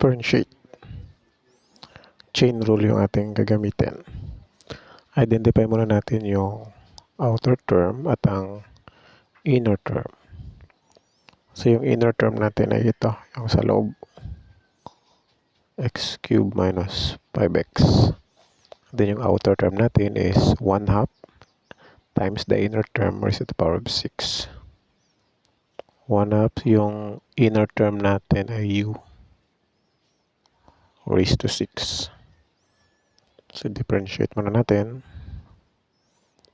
differentiate. Chain rule yung ating gagamitin. Identify muna natin yung outer term at ang inner term. So yung inner term natin ay ito, yung sa loob. X cubed minus 5x. Then yung outer term natin is 1/2 times the inner term raised to the power of 6. 1/2 yung inner term natin ay u raised to 6. So differentiate muna natin.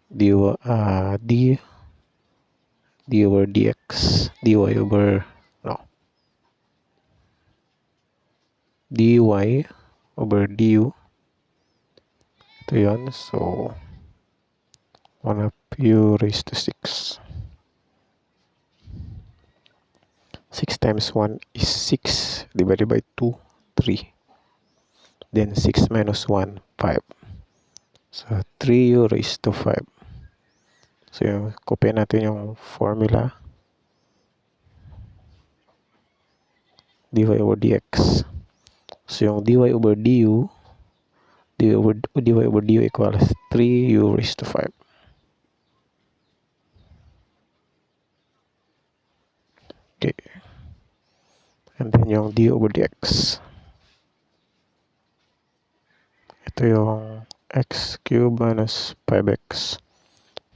d over dx, dy over du. Ito yun. So 1/2 u raised to 6. 6 times 1 is 6 divided by 2, 3. Then 6 minus 1, 5. So 3u raised to 5. So copy natin yung formula. dy over dx. So yung dy over du equals 3u raised to 5. Okay. And then yung d over dx. Ito yung x cubed minus 5x.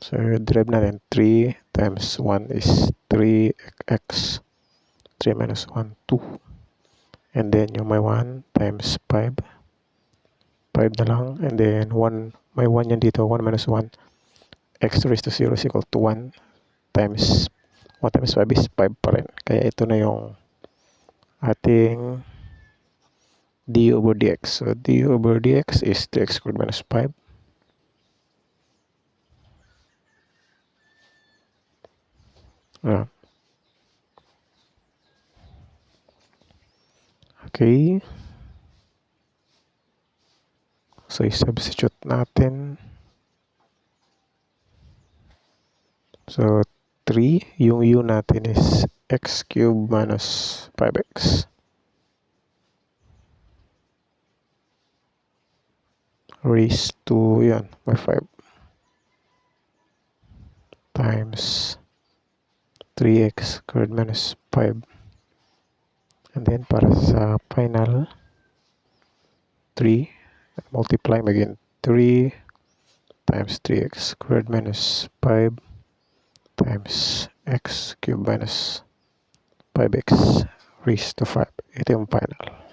So derive natin 3 times 1 is 3x. 3 minus 1, 2. And then yung may 1 times 5. 5 na lang. And then 1, may 1 yan dito. 1 minus 1. X raised to 0 is equal to 1 times 1 times 5 is 5 pa rin. Kaya ito na yung ating d over dx. So d over dx is 3x squared minus 5. Okay. So i-substitute natin. So 3, yung u natin is x cubed minus 5x. Raised to, yan, by 5. Times 3x squared minus 5. And then para sa final, 3, multiply again. 3 times 3x squared minus 5 times x cubed minus 5x raised to 5. Ito yung final.